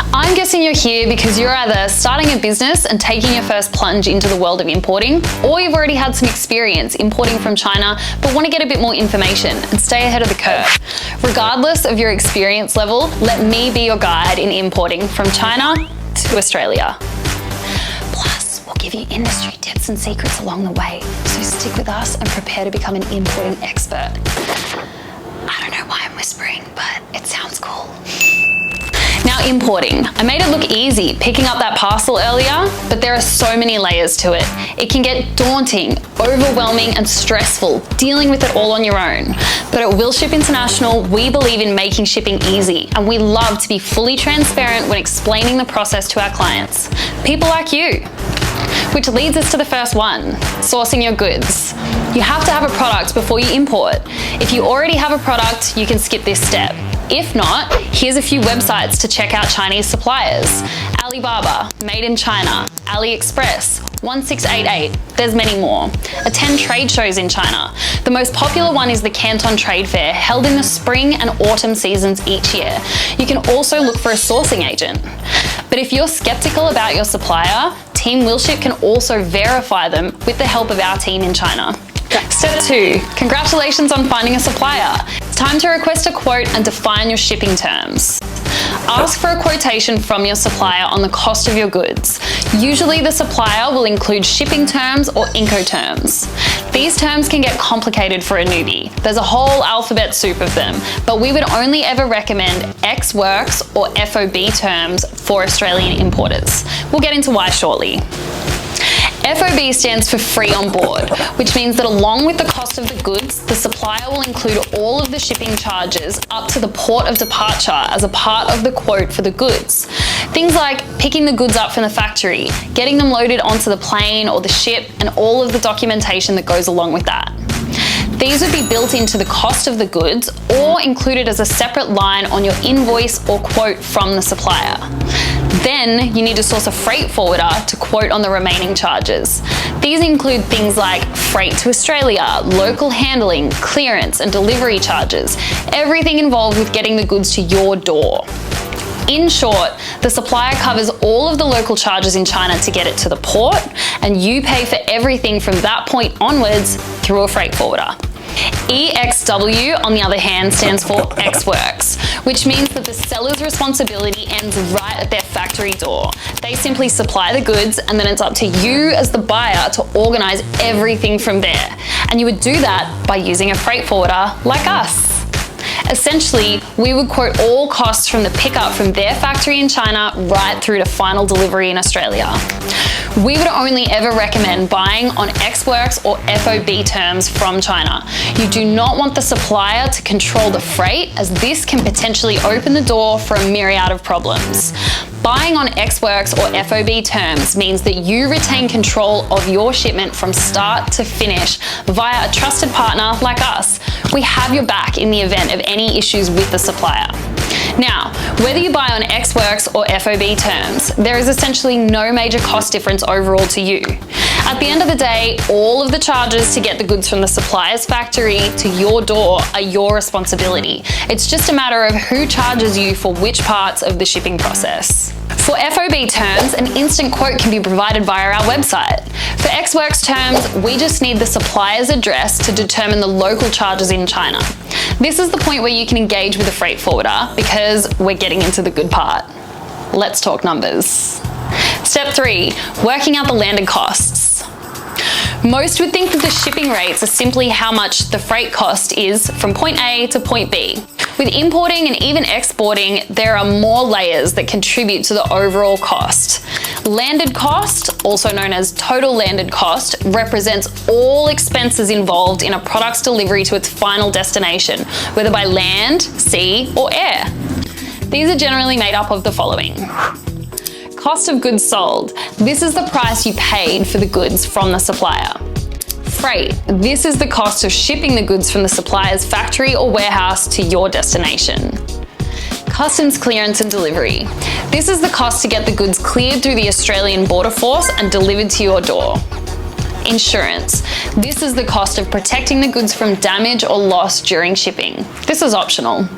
I'm guessing you're here because you're either starting a business and taking your first plunge into the world of importing, or you've already had some experience importing from China but want to get a bit more information and stay ahead of the curve. Regardless of your experience level, let me be your guide in importing from China to Australia. Plus, we'll give you industry tips and secrets along the way, so stick with us and prepare to become an importing expert. I don't know why I'm whispering, but it sounds cool. Now, importing. I made it look easy picking up that parcel earlier, but there are so many layers to it. It can get daunting, overwhelming, and stressful dealing with it all on your own. But at Willship International, we believe in making shipping easy, and we love to be fully transparent when explaining the process to our clients. People like you. Which leads us to the first one, sourcing your goods. You have to have a product before you import. If you already have a product, you can skip this step. If not, here's a few websites to check out Chinese suppliers. Alibaba, Made in China, AliExpress, 1688, there's many more. Attend trade shows in China. The most popular one is the Canton Trade Fair, held in the spring and autumn seasons each year. You can also look for a sourcing agent. But if you're skeptical about your supplier, Team Willship can also verify them with the help of our team in China. Step 2, congratulations on finding a supplier. It's time to request a quote and define your shipping terms. Ask for a quotation from your supplier on the cost of your goods. Usually the supplier will include shipping terms or Incoterms. These terms can get complicated for a newbie. There's a whole alphabet soup of them, but we would only ever recommend Ex Works or FOB terms for Australian importers. We'll get into why shortly. FOB stands for free on board, which means that along with the cost of the goods, the supplier will include all of the shipping charges up to the port of departure as a part of the quote for the goods. Things like picking the goods up from the factory, getting them loaded onto the plane or the ship, and all of the documentation that goes along with that. These would be built into the cost of the goods or included as a separate line on your invoice or quote from the supplier. Then you need to source a freight forwarder to quote on the remaining charges. These include things like freight to Australia, local handling, clearance, and delivery charges, everything involved with getting the goods to your door. In short, the supplier covers all of the local charges in China to get it to the port, and you pay for everything from that point onwards through a freight forwarder. EXW, on the other hand, stands for Ex Works, which means that the seller's responsibility ends right at their factory door. They simply supply the goods, and then it's up to you as the buyer to organize everything from there. And you would do that by using a freight forwarder like us. Essentially, we would quote all costs from the pickup from their factory in China right through to final delivery in Australia. We would only ever recommend buying on Ex Works or FOB terms from China. You do not want the supplier to control the freight, as this can potentially open the door for a myriad of problems. Buying on Ex Works or FOB terms means that you retain control of your shipment from start to finish via a trusted partner like us. We have your back in the event of any issues with the supplier. Now, whether you buy on Ex Works or FOB terms, there is essentially no major cost difference overall to you. At the end of the day, all of the charges to get the goods from the supplier's factory to your door are your responsibility. It's just a matter of who charges you for which parts of the shipping process. For FOB terms, an instant quote can be provided via our website. For Ex Works terms, we just need the supplier's address to determine the local charges in China. This is the point where you can engage with a freight forwarder, because we're getting into the good part. Let's talk numbers. Step 3, working out the landed costs. Most would think that the shipping rates are simply how much the freight cost is from point A to point B. With importing and even exporting, there are more layers that contribute to the overall cost. Landed cost, also known as total landed cost, represents all expenses involved in a product's delivery to its final destination, whether by land, sea, or air. These are generally made up of the following. Cost of goods sold. This is the price you paid for the goods from the supplier. Freight. This is the cost of shipping the goods from the supplier's factory or warehouse to your destination. Customs clearance and delivery. This is the cost to get the goods cleared through the Australian Border Force and delivered to your door. Insurance. This is the cost of protecting the goods from damage or loss during shipping. This is optional.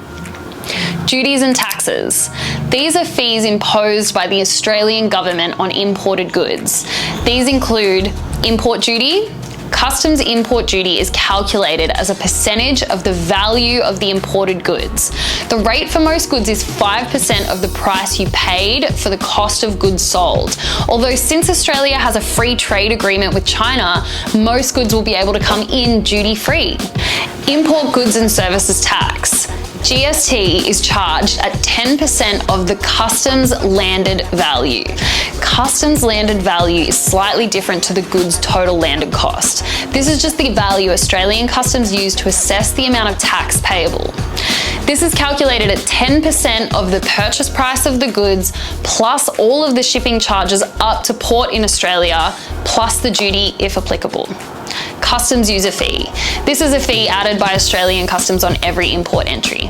Duties and taxes. These are fees imposed by the Australian government on imported goods. These include import duty. Customs import duty is calculated as a percentage of the value of the imported goods. The rate for most goods is 5% of the price you paid for the cost of goods sold. Although since Australia has a free trade agreement with China, most goods will be able to come in duty-free. Import goods and services tax. GST is charged at 10% of the customs landed value. Customs landed value is slightly different to the goods total landed cost. This is just the value Australian customs use to assess the amount of tax payable. This is calculated at 10% of the purchase price of the goods plus all of the shipping charges up to port in Australia plus the duty if applicable. Customs user fee. This is a fee added by Australian customs on every import entry.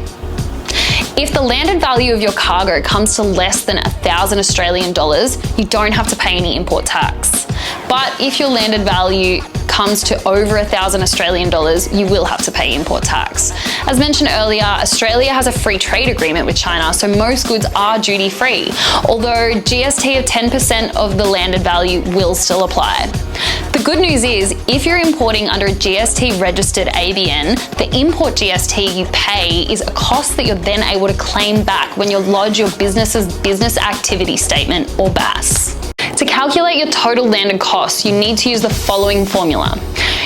If the landed value of your cargo comes to less than 1,000 Australian dollars, you don't have to pay any import tax. But if your landed value comes to over 1,000 Australian dollars, you will have to pay import tax. As mentioned earlier, Australia has a free trade agreement with China, so most goods are duty-free, although GST of 10% of the landed value will still apply. The good news is, if you're importing under a GST-registered ABN, the import GST you pay is a cost that you're then able to claim back when you lodge your business's business activity statement, or BAS. To calculate your total landed cost, you need to use the following formula.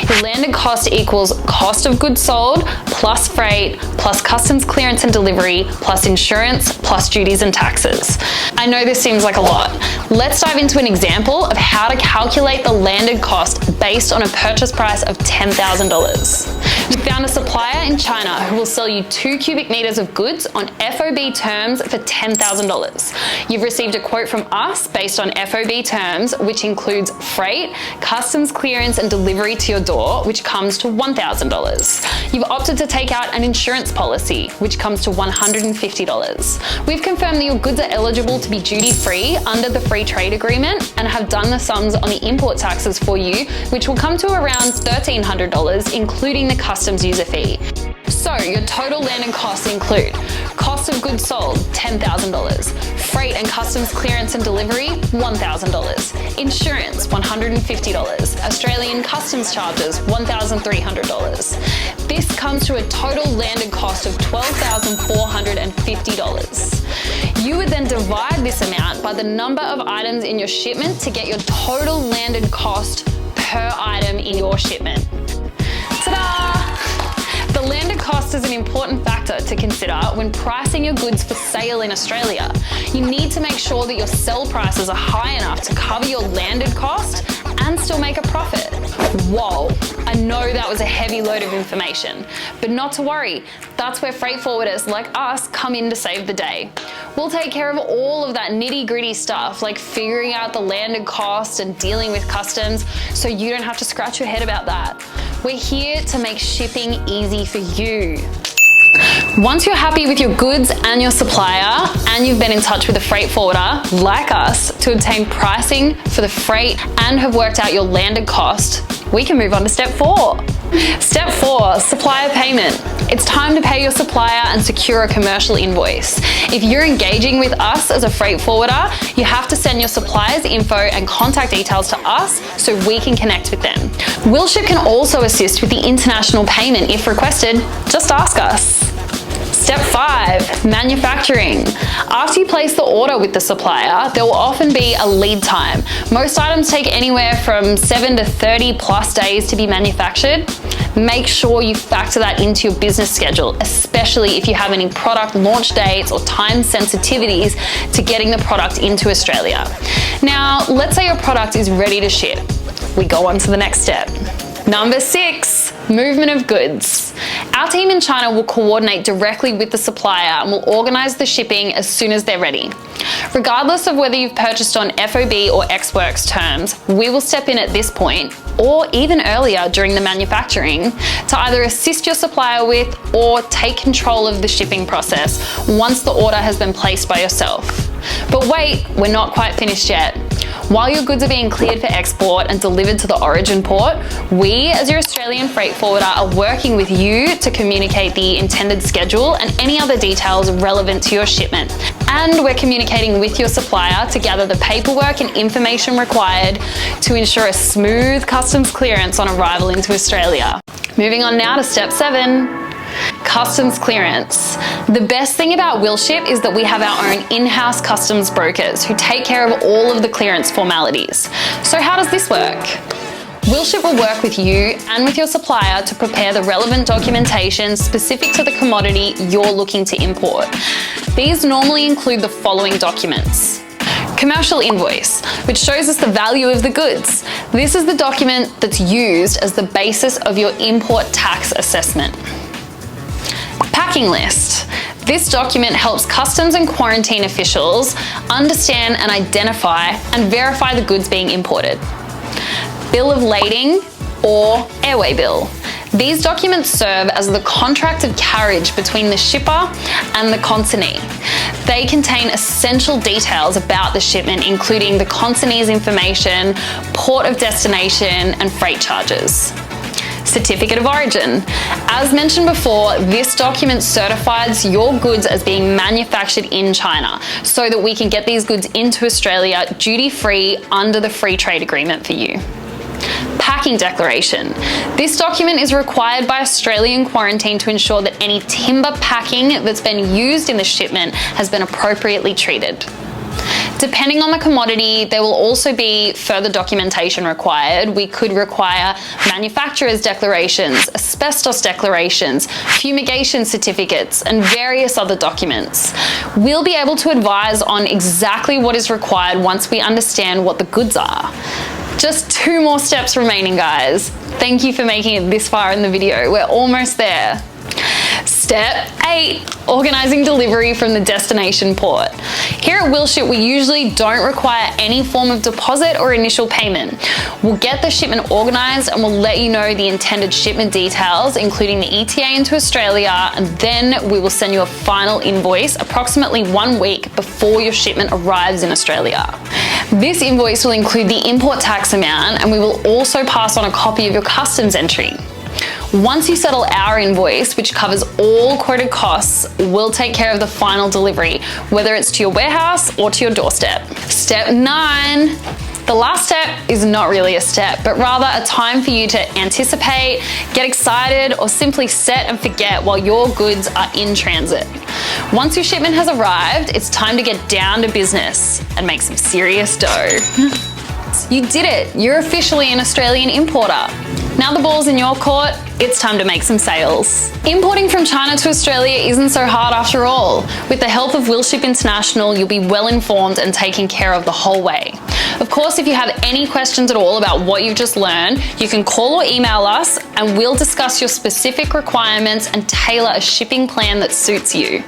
Your landed cost equals cost of goods sold plus freight plus customs clearance and delivery plus insurance plus duties and taxes. I know this seems like a lot. Let's dive into an example of how to calculate the landed cost based on a purchase price of $10,000. We found a supplier in China who will sell you 2 cubic meters of goods on FOB terms for $10,000. You've received a quote from us based on FOB terms, which includes freight, customs clearance and delivery to your door, which comes to $1,000. You've opted to take out an insurance policy, which comes to $150. We've confirmed that your goods are eligible to be duty-free under the free trade agreement and have done the sums on the import taxes for you, which will come to around $1,300, including the customs user fee. So your total landed costs include cost of goods sold, $10,000, freight and customs clearance and delivery, $1,000, insurance, $150, Australian customs charges, $1,300. This comes to a total landed cost of $12,450. You would then divide this amount by the number of items in your shipment to get your total landed cost per item in your shipment. Ta-da! The landed cost is an important factor to consider when pricing your goods for sale in Australia. You need to make sure that your sell prices are high enough to cover your landed cost and still make a profit. Whoa, I know that was a heavy load of information, but not to worry, that's where freight forwarders like us come in to save the day. We'll take care of all of that nitty-gritty stuff like figuring out the landed cost and dealing with customs, so you don't have to scratch your head about that. We're here to make shipping easy for you. Once you're happy with your goods and your supplier, and you've been in touch with a freight forwarder like us to obtain pricing for the freight and have worked out your landed cost, we can move on to step 4. Step 4, supplier payment. It's time to pay your supplier and secure a commercial invoice. If you're engaging with us as a freight forwarder, you have to send your supplier's info and contact details to us so we can connect with them. Willship can also assist with the international payment if requested. Just ask us. Step 5, manufacturing. After you place the order with the supplier, there will often be a lead time. Most items take anywhere from 7 to 30 plus days to be manufactured. Make sure you factor that into your business schedule, especially if you have any product launch dates or time sensitivities to getting the product into Australia. Now, let's say your product is ready to ship. We go on to the next step. Number 6, movement of goods. Our team in China will coordinate directly with the supplier and will organize the shipping as soon as they're ready. Regardless of whether you've purchased on FOB or ex-works terms, we will step in at this point, or even earlier during the manufacturing, to either assist your supplier with or take control of the shipping process once the order has been placed by yourself. But wait, we're not quite finished yet. While your goods are being cleared for export and delivered to the origin port, we, as your Australian freight forwarder, are working with you to communicate the intended schedule and any other details relevant to your shipment. And we're communicating with your supplier to gather the paperwork and information required to ensure a smooth customs clearance on arrival into Australia. Moving on now to step 7. Customs clearance. The best thing about Willship is that we have our own in-house customs brokers who take care of all of the clearance formalities. So how does this work? Willship will work with you and with your supplier to prepare the relevant documentation specific to the commodity you're looking to import. These normally include the following documents. Commercial invoice, which shows us the value of the goods. This is the document that's used as the basis of your import tax assessment. Packing list. This document helps customs and quarantine officials understand and identify and verify the goods being imported. Bill of lading or airway bill. These documents serve as the contract of carriage between the shipper and the consignee. They contain essential details about the shipment, including the consignee's information, port of destination, and freight charges. Certificate of origin. As mentioned before, this document certifies your goods as being manufactured in China so that we can get these goods into Australia duty-free under the free trade agreement for you. Packing declaration. This document is required by Australian Quarantine to ensure that any timber packing that's been used in the shipment has been appropriately treated. Depending on the commodity, there will also be further documentation required. We could require manufacturer's declarations, asbestos declarations, fumigation certificates, and various other documents. We'll be able to advise on exactly what is required once we understand what the goods are. Just 2 more steps remaining, guys. Thank you for making it this far in the video. We're almost there. Step 8, organising delivery from the destination port. Here at Willship, we usually don't require any form of deposit or initial payment. We'll get the shipment organised and we'll let you know the intended shipment details, including the ETA into Australia, and then we will send you a final invoice approximately 1 week before your shipment arrives in Australia. This invoice will include the import tax amount, and we will also pass on a copy of your customs entry. Once you settle our invoice, which covers all quoted costs, we'll take care of the final delivery, whether it's to your warehouse or to your doorstep. Step 9. The last step is not really a step, but rather a time for you to anticipate, get excited, or simply set and forget while your goods are in transit. Once your shipment has arrived, it's time to get down to business and make some serious dough. You did it! You're officially an Australian importer. Now the ball's in your court, it's time to make some sales. Importing from China to Australia isn't so hard after all. With the help of Willship International, you'll be well informed and taken care of the whole way. Of course, if you have any questions at all about what you've just learned, you can call or email us and we'll discuss your specific requirements and tailor a shipping plan that suits you.